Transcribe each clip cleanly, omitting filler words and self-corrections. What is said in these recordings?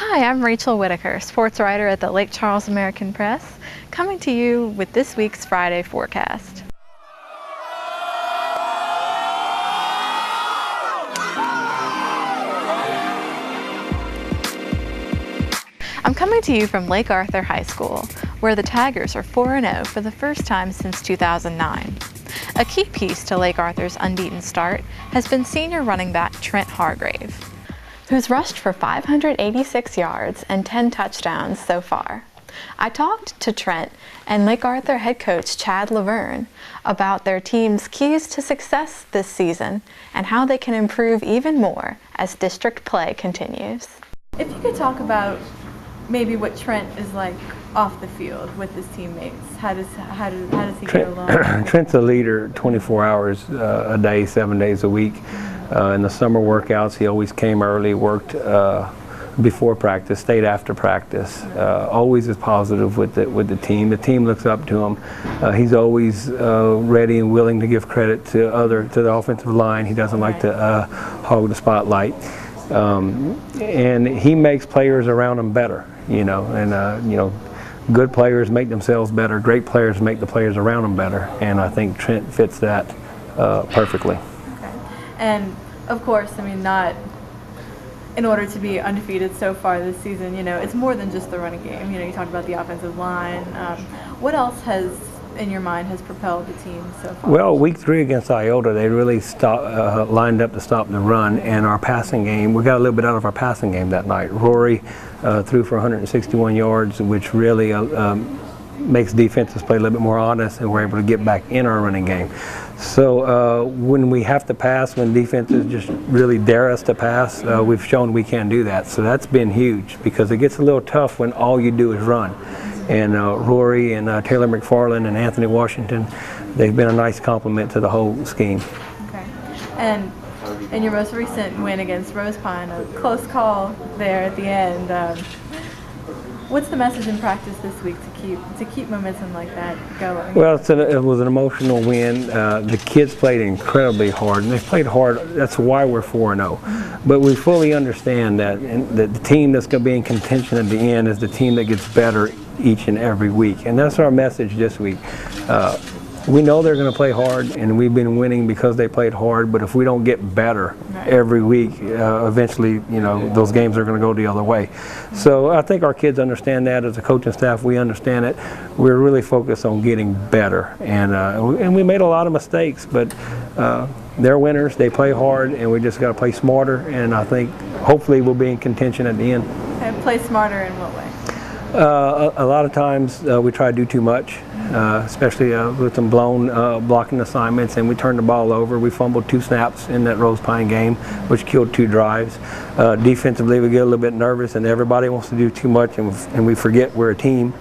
Hi, I'm Rachel Whittaker, sports writer at the Lake Charles American Press, coming to you with this week's Friday forecast. I'm coming to you from Lake Arthur High School, where the Tigers are 4-0 for the first time since 2009. A key piece to Lake Arthur's unbeaten start has been senior running back Trent Hargrave, who's rushed for 586 yards and 10 touchdowns so far. I talked to Trent and Lake Arthur head coach Chad Lavergne about their team's keys to success this season and how they can improve even more as district play continues. If you could talk about maybe what Trent is like off the field with his teammates. How does he get along? Trent's a leader 24 hours a day, 7 days a week. In the summer workouts, he always came early, worked before practice, stayed after practice. Always is positive with the team. The team looks up to him. He's always ready and willing to give credit to the offensive line. He doesn't like to hog the spotlight. And he makes players around him better, good players make themselves better, great players make the players around them better, and I think Trent fits that perfectly. Okay. And of course, not in order to be undefeated so far this season, it's more than just the running game. You talked about the offensive line. What else in your mind has propelled the team so far? Well, week 3 against Iota, they really lined up to stop the run, and our passing game, we got a little bit out of our passing game that night. Rory threw for 161 yards, which really makes defenses play a little bit more honest, and we're able to get back in our running game. So when we have to pass, when defenses just really dare us to pass, we've shown we can do that. So that's been huge, because it gets a little tough when all you do is run. And Rory and Taylor McFarland and Anthony Washington, they've been a nice complement to the whole scheme. Okay. And in your most recent win against Rose Pine, a close call there at the end, what's the message in practice this week to keep momentum like that going? Well, it was an emotional win. The kids played incredibly hard, and they played hard. That's why we're 4-0. But we fully understand that the team that's going to be in contention at the end is the team that gets better each and every week, and that's our message this week. We know they're going to play hard, and we've been winning because they played hard, but if we don't get better every week, eventually, those games are going to go the other way. So I think our kids understand that. As a coaching staff, we understand it. We're really focused on getting better, and we made a lot of mistakes, but they're winners. They play hard, and we just got to play smarter, and I think hopefully we'll be in contention at the end. And play smarter in what way? A lot of times we try to do too much, especially with some blown blocking assignments, and we turned the ball over. We fumbled 2 snaps in that Rose Pine game, which killed 2 drives. Defensively, we get a little bit nervous, and everybody wants to do too much, and we forget we're a team.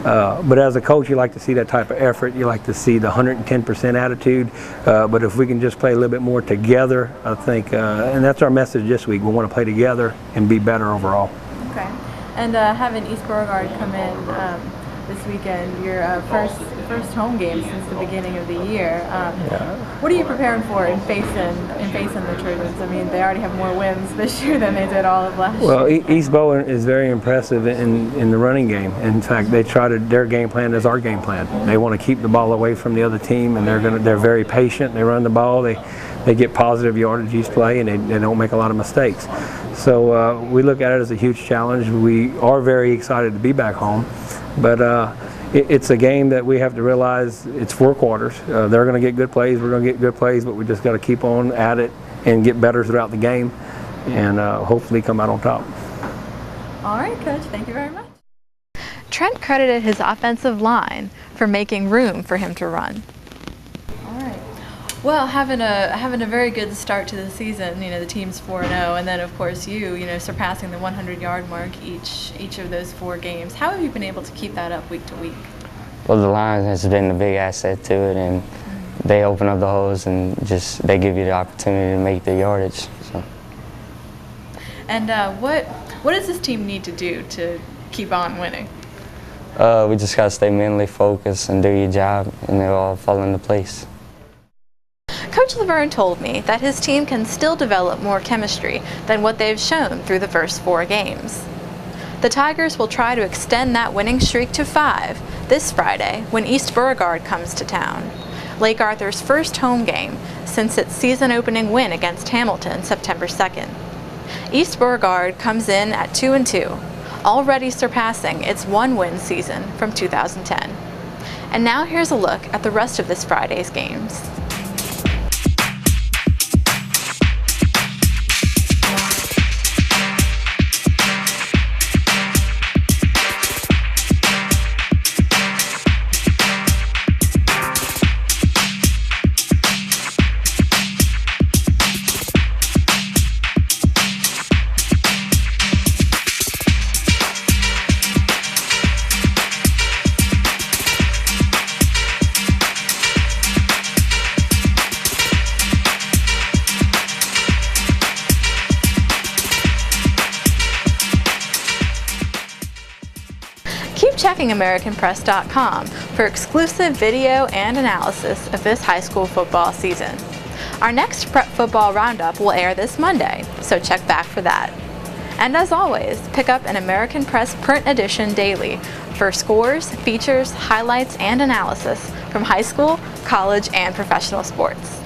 But as a coach, you like to see that type of effort. You like to see the 110% attitude. But if we can just play a little bit more together, I think, and that's our message this week. We want to play together and be better overall. Okay. And having East Beauregard come in this weekend, your first home game since the beginning of the year. What are you preparing for in facing the Trojans? They already have more wins this year than they did all of last year. Well, East Beau is very impressive in the running game. In fact, their game plan is our game plan. They want to keep the ball away from the other team, and they're very patient. They run the ball. They get positive yardage each play, and they don't make a lot of mistakes. So we look at it as a huge challenge. We are very excited to be back home, but it's a game that we have to realize it's 4 quarters. They're going to get good plays, we're going to get good plays, but we just got to keep on at it and get better throughout the game, and hopefully come out on top. All right, Coach, thank you very much. Trent credited his offensive line for making room for him to run. Well, having a very good start to the season, the team's 4-0, and then of course surpassing the 100-yard mark each of those 4 games. How have you been able to keep that up week to week? Well, the line has been a big asset to it, and they open up the holes and they give you the opportunity to make the yardage. So. And what does this team need to do to keep on winning? We just got to stay mentally focused and do your job, and it'll all fall into place. Coach Lavergne told me that his team can still develop more chemistry than what they've shown through the first 4 games. The Tigers will try to extend that winning streak to 5 this Friday when East Beauregard comes to town. Lake Arthur's first home game since its season-opening win against Hamilton September 2nd. East Beauregard comes in at 2-2, already surpassing its one-win season from 2010. And now here's a look at the rest of this Friday's games. Keep checking AmericanPress.com for exclusive video and analysis of this high school football season. Our next Prep Football Roundup will air this Monday, so check back for that. And as always, pick up an American Press print edition daily for scores, features, highlights, and analysis from high school, college, and professional sports.